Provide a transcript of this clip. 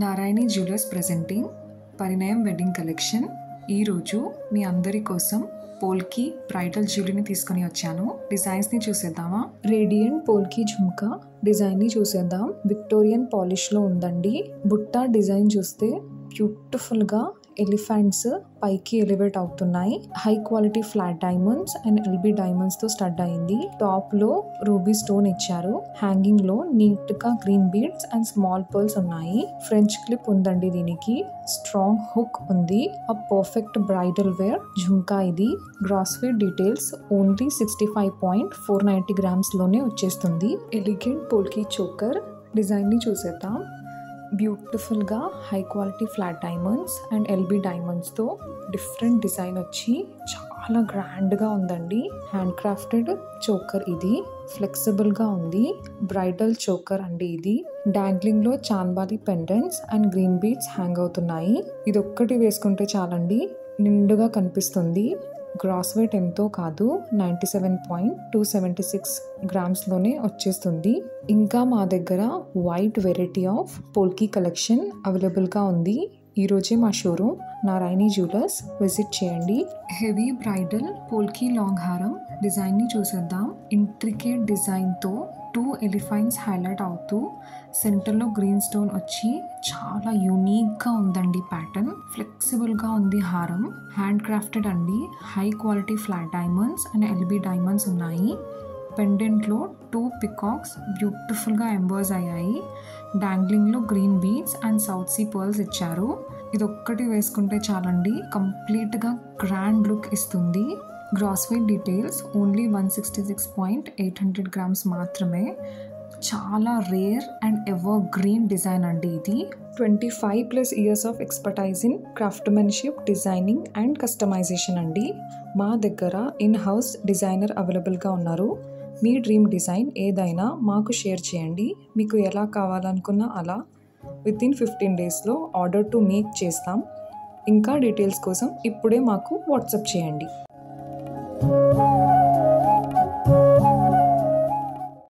నారాయణి jewellers presenting పరిణయం wedding collection. ఈరోజు మీ అందరి కోసం పోల్కి బ్రైడల్ జ్యువెలరీని తీసుకొని వచ్చాను. డిజైన్స్ని చూసేద్దామా? రేడియంట్ పోల్కి ఝుమ్కా డిజైన్ని చూసేద్దాం. విక్టోరియన్ పాలిష్లో ఉందండి. బుట్ట డిజైన్ చూస్తే బ్యూటిఫుల్గా ఎలిఫెంట్స్ పైకి ఎలివేట్ అవుతున్నాయి. High quality flat diamonds and LB డైమండ్స్తో స్టడ్ అయింది. టాప్లో రూబీ స్టోన్ ఇచ్చారు. హ్యాంగింగ్లో నీట్గా green beads and small pearls ఉన్నాయి. ఫ్రెంచ్ క్లిప్ ఉందండి. దీనికి స్ట్రాంగ్ హుక్ ఉంది. A perfect bridal wear jhumka ఇది. గ్రాస్ వెయిట్ డీటెయిల్స్ ఓన్లీ 65.490 గ్రామ్స్లోనే వచ్చేస్తుంది. ఎలిగెంట్ పోల్కి చోకర్ డిజైన్ని చూసేద్దాం. బ్యూటిఫుల్గా high quality flat diamonds and LB డైమండ్స్తో డిఫరెంట్ డిజైన్ వచ్చి చాలా గ్రాండ్గా ఉందండి. హ్యాండ్ క్రాఫ్టెడ్ చోకర్ ఇది. ఫ్లెక్సిబుల్గా ఉంది. బ్రైడల్ చోకర్ అండి ఇది. డాంగ్లింగ్లో chandbali pendants and green beads hang అవుతున్నాయి. ఇది ఒక్కటి వేసుకుంటే చాలండి, నిండుగా కనిపిస్తుంది. గ్రాస్ వెయిట్ ఎంతో కాదు, 97.276 గ్రామ్స్లోనే వచ్చేస్తుంది. ఇంకా మా దగ్గర వైట్ వెరైటీ ఆఫ్ పోల్కి కలెక్షన్ అవైలబుల్గా ఉంది. ఈరోజే మా షోరూమ్ నారాయణి జ్యువెలర్స్ విజిట్ చేయండి. హెవీ బ్రైడల్ పోల్కి లాంగ్ హారం డిజైన్ని చూసేద్దాం. ఇంట్రికేట్ డిజైన్తో 2 ఎలిఫెంట్స్ హైలైట్ అవుతూ సెంటర్లో గ్రీన్ స్టోన్ వచ్చి చాలా యూనిక్గా ఉందండి. ప్యాటర్న్ ఫ్లెక్సిబుల్గా ఉంది. హారం హ్యాండ్ క్రాఫ్టెడ్ అండి. High quality flat diamonds and LB diamonds ఉన్నాయి. పెండెంట్లో 2 పికాక్స్ బ్యూటిఫుల్గా ఎంబర్స్ అయ్యాయి. డాంగ్లింగ్లో green beads and south sea pearls ఇచ్చారు. ఇది ఒక్కటి వేసుకుంటే చాలండి, కంప్లీట్గా గ్రాండ్ లుక్ ఇస్తుంది. Gross weight details only 166.800 grams మాత్రమే. చాలా rare and evergreen design అండి ఇది. 25+ years of expertise in craftsmanship, designing and customisation అండి. మా దగ్గర ఇన్ హౌస్ డిజైనర్ అవైలబుల్గా ఉన్నారు. మీ డ్రీమ్ డిజైన్ ఏదైనా మాకు షేర్ చేయండి. మీకు ఎలా కావాలనుకున్నా అలా వితిన్ 15 డేస్లో ఆర్డర్ టు మేక్ చేస్తాం. ఇంకా డీటెయిల్స్ కోసం ఇప్పుడే మాకు వాట్సాప్ చేయండి.